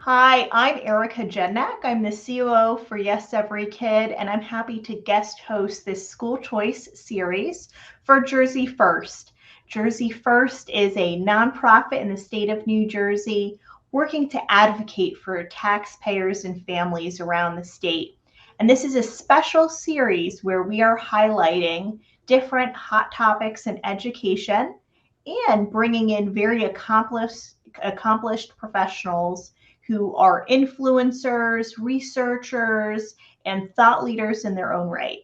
Hi, I'm Erica Jednak. I'm the COO for Yes Every Kid, and I'm happy to guest host this school choice series for Jersey First. Jersey First is a nonprofit in the state of New Jersey working to advocate for taxpayers and families around the state. And this is a special series where we are highlighting different hot topics in education and bringing in very accomplished professionals who are influencers, researchers, and thought leaders in their own right.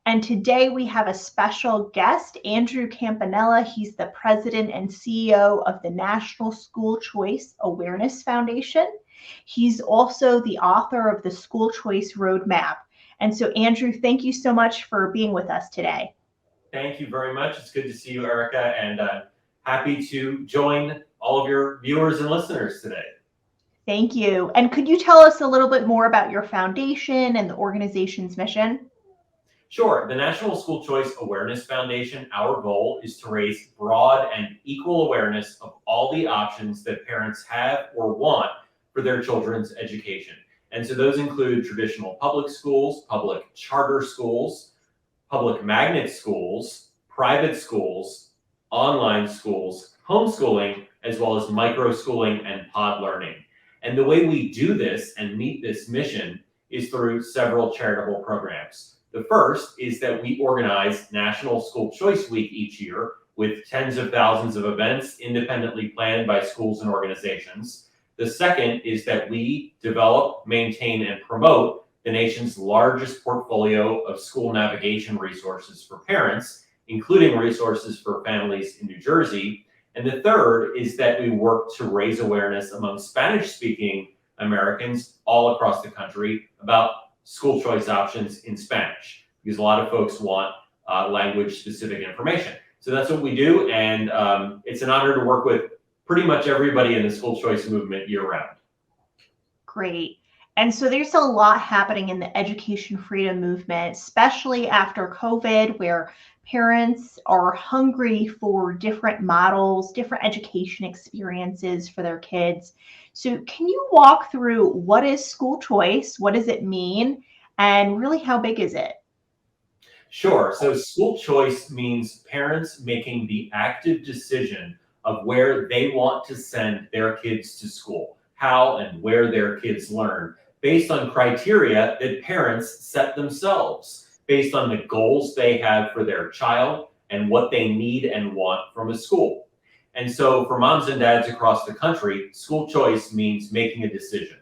And today we have a special guest, Andrew Campanella. He's the president and CEO of the National School Choice Awareness Foundation. He's also the author of the School Choice Roadmap. And so, Andrew, thank you so much for being with us today. Thank you very much. It's good to see you, Erica, and happy to join all of your viewers and listeners today. Thank you. And could you tell us a little bit more about your foundation and the organization's mission? Sure. The National School Choice Awareness Foundation, our goal is to raise broad and equal awareness of all the options that parents have or want for their children's education. And so those include traditional public schools, public charter schools, public magnet schools, private schools, online schools, homeschooling, as well as micro schooling and pod learning. And the way we do this and meet this mission is through several charitable programs. The first is that we organize National School Choice Week each year with tens of thousands of events independently planned by schools and organizations. The second is that we develop, maintain, and promote the nation's largest portfolio of school navigation resources for parents, including resources for families in New Jersey. And the third is that we work to raise awareness among Spanish-speaking Americans all across the country about school choice options in Spanish, because a lot of folks want language-specific information. So that's what we do, and it's an honor to work with pretty much everybody in the school choice movement year-round. Great. And so there's a lot happening in the education freedom movement, especially after COVID, where parents are hungry for different models, different education experiences for their kids. So can you walk through what is school choice? What does it mean? And really, how big is it? Sure. So school choice means parents making the active decision of where they want to send their kids to school, how and where their kids learn, based on criteria that parents set themselves, based on the goals they have for their child and what they need and want from a school. And so for moms and dads across the country, school choice means making a decision.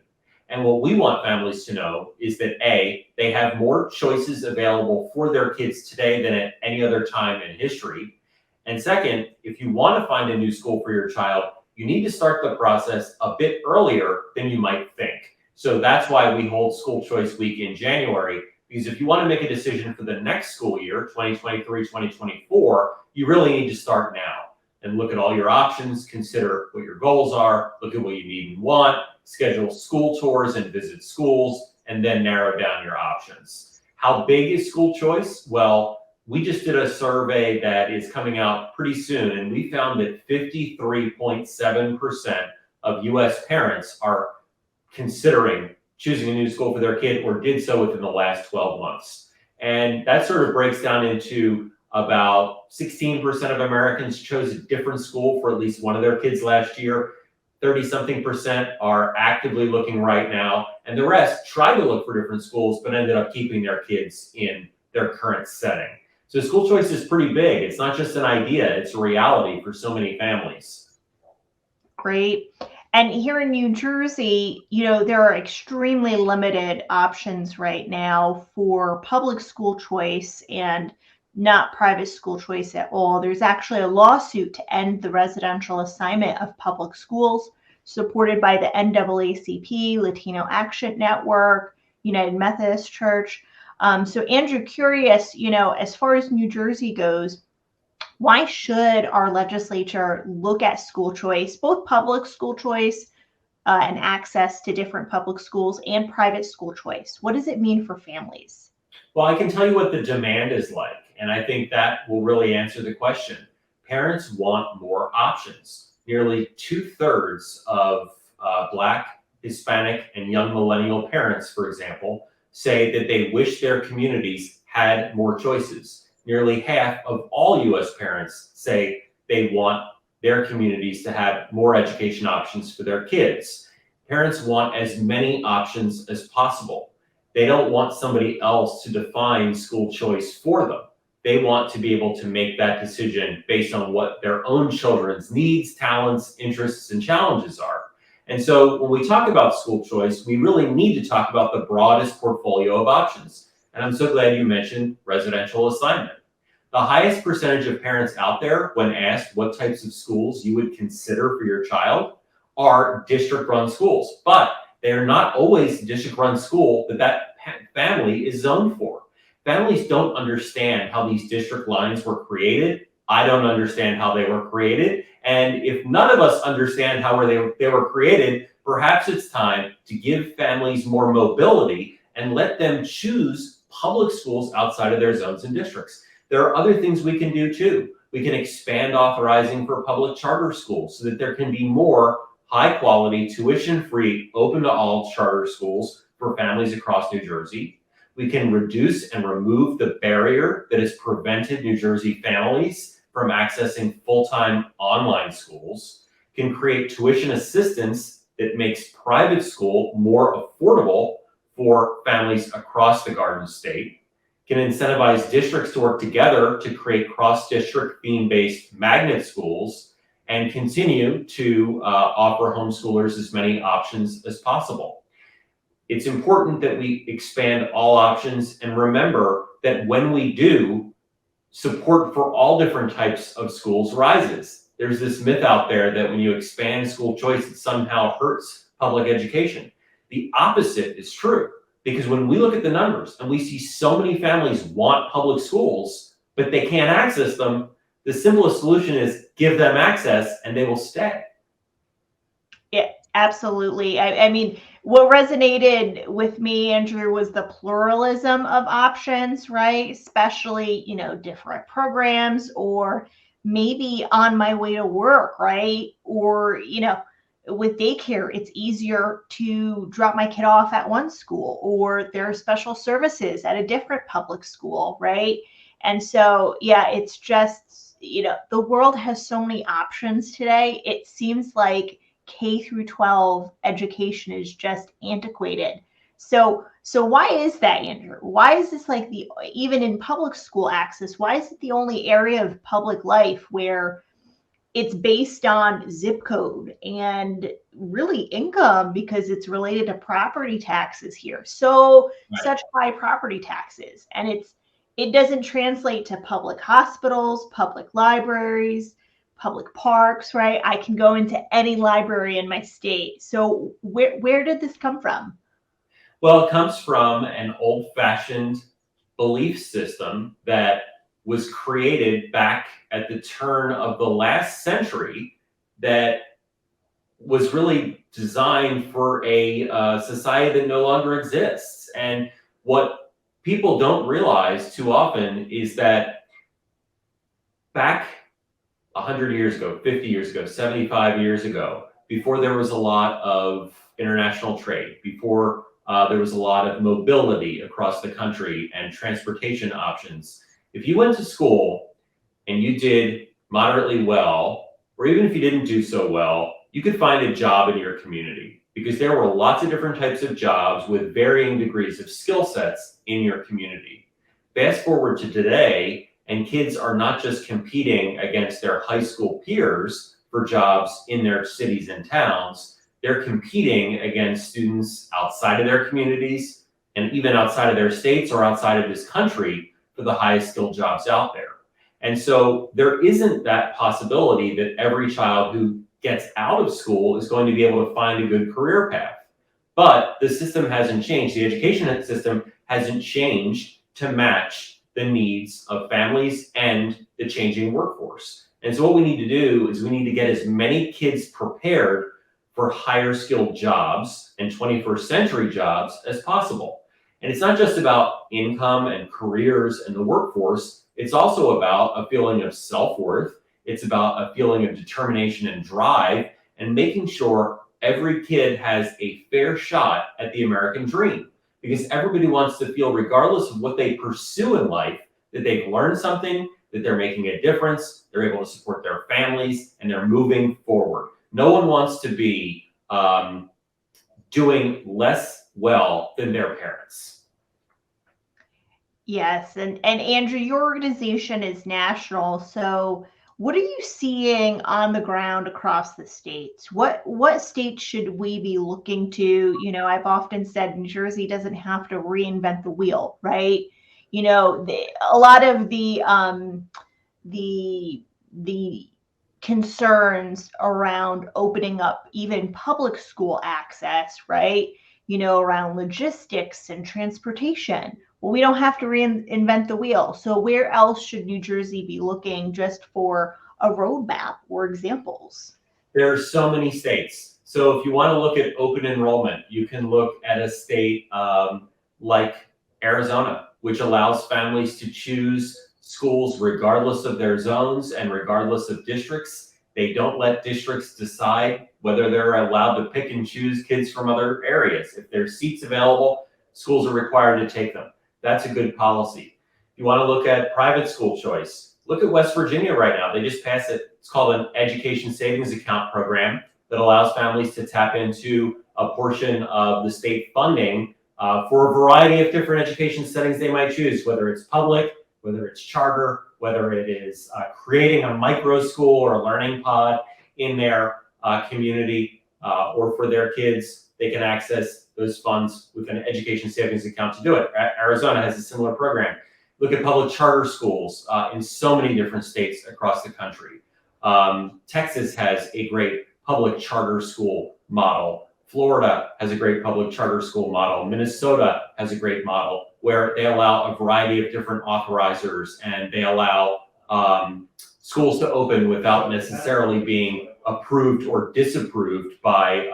And what we want families to know is that A, they have more choices available for their kids today than at any other time in history. And second, if you want to find a new school for your child, you need to start the process a bit earlier than you might think. So that's why we hold School Choice Week in January, because if you want to make a decision for the next school year, 2023-2024, you really need to start now and look at all your options, consider what your goals are, look at what you need and want, schedule school tours and visit schools, and then narrow down your options. How big is school choice? Well, we just did a survey that is coming out pretty soon, and we found that 53.7% of US parents are considering choosing a new school for their kid or did so within the last 12 months. And that sort of breaks down into about 16% of Americans chose a different school for at least one of their kids last year. 30-something% are actively looking right now, and the rest tried to look for different schools but ended up keeping their kids in their current setting. So school choice is pretty big. It's not just an idea, it's a reality for so many families. Great. And here in New Jersey, there are extremely limited options right now for public school choice and not private school choice at all. There's actually a lawsuit to end the residential assignment of public schools, supported by the NAACP, Latino Action Network, United Methodist Church. So Andrew, curious, as far as New Jersey goes, why should our legislature look at school choice, both public school choice and access to different public schools and private school choice? What does it mean for families? Well, I can tell you what the demand is like, and I think that will really answer the question. Parents want more options. Nearly 2/3 of Black Hispanic, and young millennial parents, for example, say that they wish their communities had more choices. Nearly half of all US parents say they want their communities to have more education options for their kids. Parents want as many options as possible. They don't want somebody else to define school choice for them. They want to be able to make that decision based on what their own children's needs, talents, interests, and challenges are. And so when we talk about school choice, we really need to talk about the broadest portfolio of options. And I'm so glad you mentioned residential assignment. The highest percentage of parents out there, when asked what types of schools you would consider for your child, are district-run schools. But they are not always the district-run school that family is zoned for. Families don't understand how these district lines were created. I don't understand how they were created. And if none of us understand how they were created, perhaps it's time to give families more mobility and let them choose public schools outside of their zones and districts. There are other things we can do too. We can expand authorizing for public charter schools so that there can be more high quality, tuition-free, open to all charter schools for families across New Jersey. We can reduce and remove the barrier that has prevented New Jersey families from accessing full-time online schools, can create tuition assistance that makes private school more affordable for families across the Garden State, can incentivize districts to work together to create cross-district theme-based magnet schools, and continue to offer homeschoolers as many options as possible. It's important that we expand all options and remember that when we do, support for all different types of schools rises. There's this myth out there that when you expand school choice, it somehow hurts public education. The opposite is true, because when we look at the numbers and we see so many families want public schools, but they can't access them, the simplest solution is give them access and they will stay. Yeah, absolutely. I mean, what resonated with me, Andrew, was the pluralism of options, right? Especially, different programs, or maybe on my way to work, right? Or, with daycare, it's easier to drop my kid off at one school, or there are special services at a different public school, right? And so, yeah, it's just, the world has so many options today. It seems like K through 12 education is just antiquated. So why is that, Andrew? Why is this like even in public school access, why is it the only area of public life where it's based on zip code and really income, because it's related to property taxes here? So such high property taxes, and it doesn't translate to public hospitals, public libraries, public parks, right? I can go into any library in my state. So where did this come from? Well, it comes from an old-fashioned belief system that was created back at the turn of the last century that was really designed for a society that no longer exists. And what people don't realize too often is that back 100 years ago, 50 years ago, 75 years ago, before there was a lot of international trade, before there was a lot of mobility across the country and transportation options, if you went to school and you did moderately well, or even if you didn't do so well, you could find a job in your community, because there were lots of different types of jobs with varying degrees of skill sets in your community. Fast forward to today, and kids are not just competing against their high school peers for jobs in their cities and towns, they're competing against students outside of their communities and even outside of their states or outside of this country for the highest skilled jobs out there. And so there isn't that possibility that every child who gets out of school is going to be able to find a good career path. But the system hasn't changed. The education system hasn't changed to match the needs of families and the changing workforce. And so what we need to do is we need to get as many kids prepared for higher skilled jobs and 21st century jobs as possible. And it's not just about income and careers and the workforce. It's also about a feeling of self-worth. It's about a feeling of determination and drive, and making sure every kid has a fair shot at the American dream, because everybody wants to feel, regardless of what they pursue in life, that they've learned something, that they're making a difference, they're able to support their families, and they're moving forward. No one wants to be doing less well than their parents. Yes, and Andrew, your organization is national, so what are you seeing on the ground across the states? What states should we be looking to? You know, I've often said New Jersey doesn't have to reinvent the wheel, right? You know, a lot of the concerns around opening up even public school access, right? You know, around logistics and transportation. Well, we don't have to reinvent the wheel. So where else should New Jersey be looking just for a roadmap or examples? There are so many states. So if you want to look at open enrollment, you can look at a state like Arizona, which allows families to choose schools regardless of their zones and regardless of districts. They don't let districts decide whether they're allowed to pick and choose kids from other areas. If there's seats available, schools are required to take them. That's a good policy. If you want to look at private school choice, look at West Virginia right now. They just passed it. It's called an education savings account program that allows families to tap into a portion of the state funding for a variety of different education settings they might choose, whether it's public, whether it's charter, whether it is creating a micro school or a learning pod in their community, or for their kids, they can access those funds with an education savings account to do it. Arizona has a similar program. Look at public charter schools in so many different states across the country. Texas has a great public charter school model. Florida has a great public charter school model. Minnesota has a great model where they allow a variety of different authorizers, and they allow schools to open without necessarily being approved or disapproved by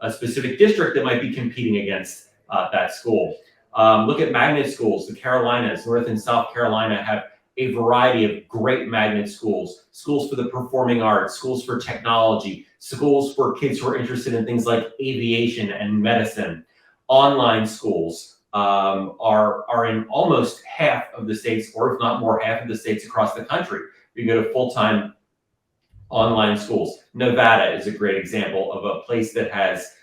a specific district that might be competing against that school. Look at magnet schools. The Carolinas, North and South Carolina, have a variety of great magnet schools, schools for the performing arts, schools for technology, schools for kids who are interested in things like aviation and medicine. Online schools are in almost half of the states, or if not more, half of the states across the country. You go to full-time online schools. Nevada is a great example of a place that has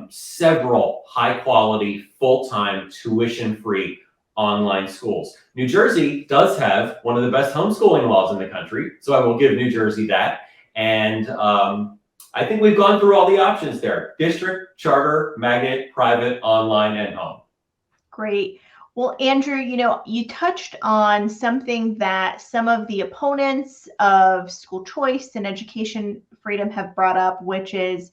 several high-quality, full-time, tuition-free online schools. New Jersey does have one of the best homeschooling laws in the country, so I will give New Jersey that. And I think we've gone through all the options there: district, charter, magnet, private, online, and home. Great. Well, Andrew, you know, you touched on something that some of the opponents of school choice and education freedom have brought up, which is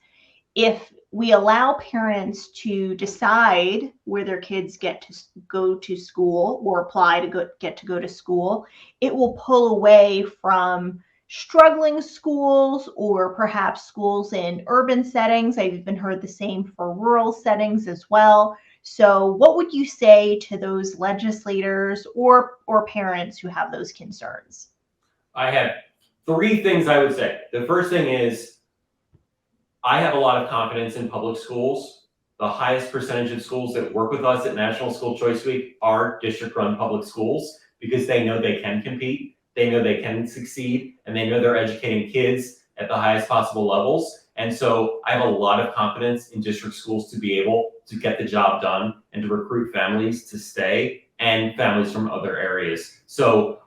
if we allow parents to decide where their kids get to go to school or apply to get to go to school, it will pull away from struggling schools or perhaps schools in urban settings. I've even heard the same for rural settings as well. So what would you say to those legislators or parents who have those concerns? I have three things I would say. The first thing is, I have a lot of confidence in public schools. The highest percentage of schools that work with us at National School Choice Week are district-run public schools, because they know they can compete, they know they can succeed, and they know they're educating kids at the highest possible levels. And so I have a lot of confidence in district schools to be able to get the job done and to recruit families to stay, and families from other areas. So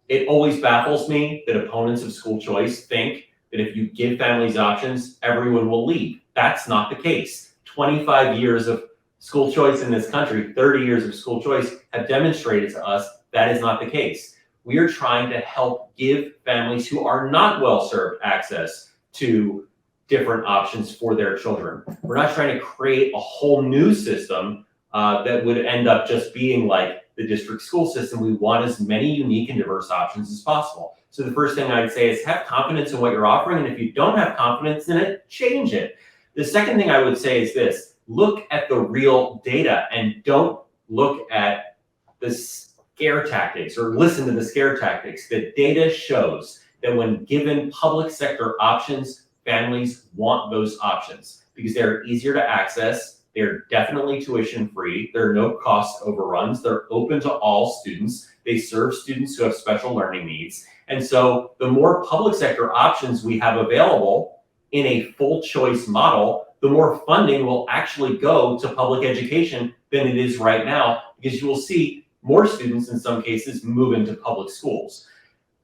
it always baffles me that opponents of school choice think that if you give families options, everyone will leave. That's not the case. 25 years of school choice in this country, 30 years of school choice, have demonstrated to us that is not the case. We are trying to help give families who are not well served access to different options for their children. We're not trying to create a whole new system that would end up just being like the district school system. We want as many unique and diverse options as possible. So the first thing I'd say is have confidence in what you're offering, and if you don't have confidence in it, change it. The second thing I would say is this: look at the real data and don't look at the scare tactics or listen to the scare tactics. The data shows that when given public sector options, families want those options. because they're easier to access. They're definitely tuition free. There are no cost overruns. They're open to all students. They serve students who have special learning needs. And so the more public sector options we have available in a full choice model, the more funding will actually go to public education than it is right now, because you will see more students in some cases move into public schools.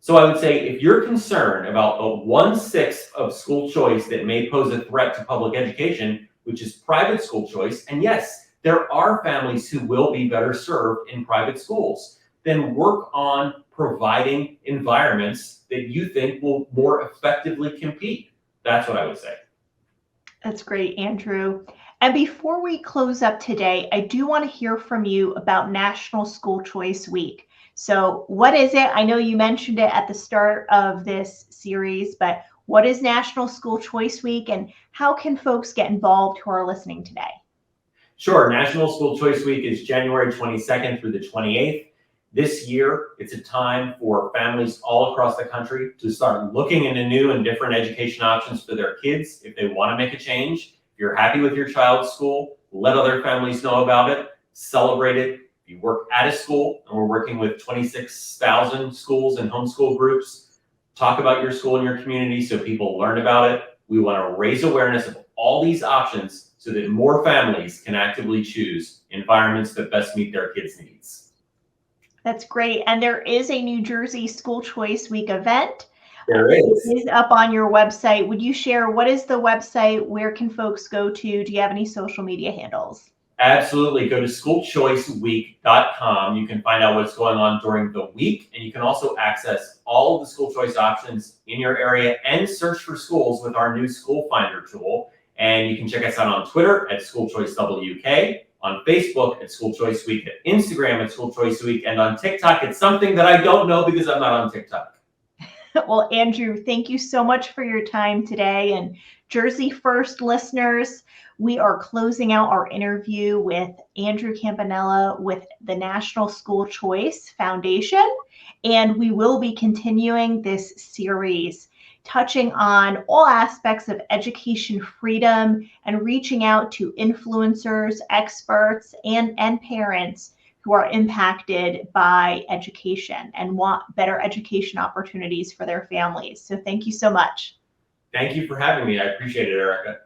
So I would say if you're concerned about the 1/6 of school choice that may pose a threat to public education, which is private school choice, and yes, there are families who will be better served in private schools, then work on providing environments that you think will more effectively compete. That's what I would say. That's great, Andrew. And before we close up today, I do want to hear from you about National School Choice Week. So, what is it? I know you mentioned it at the start of this series, but what is National School Choice Week and how can folks get involved who are listening today? Sure, National School Choice Week is January 22nd through the 28th. This year, it's a time for families all across the country to start looking into new and different education options for their kids if they want to make a change. If you're happy with your child's school, let other families know about it, celebrate it. If you work at a school, and we're working with 26,000 schools and homeschool groups, talk about your school and your community so people learn about it. We want to raise awareness of all these options so that more families can actively choose environments that best meet their kids' needs. That's great. And there is a New Jersey School Choice Week event. There is. It is up on your website. Would you share what is the website? Where can folks go to? Do you have any social media handles? Absolutely. Go to schoolchoiceweek.com. You can find out what's going on during the week, and you can also access all of the school choice options in your area and search for schools with our new School Finder tool. And you can check us out on Twitter at School Choice WK, on Facebook at School Choice Week, at Instagram at School Choice Week, and on TikTok. It's something that I don't know because I'm not on TikTok. Well, Andrew, thank you so much for your time today. And Jersey First listeners, we are closing out our interview with Andrew Campanella with the National School Choice Foundation. And we will be continuing this series, touching on all aspects of education freedom and reaching out to influencers, experts, and parents who are impacted by education and want better education opportunities for their families. So thank you so much. Thank you for having me. I appreciate it, Erica.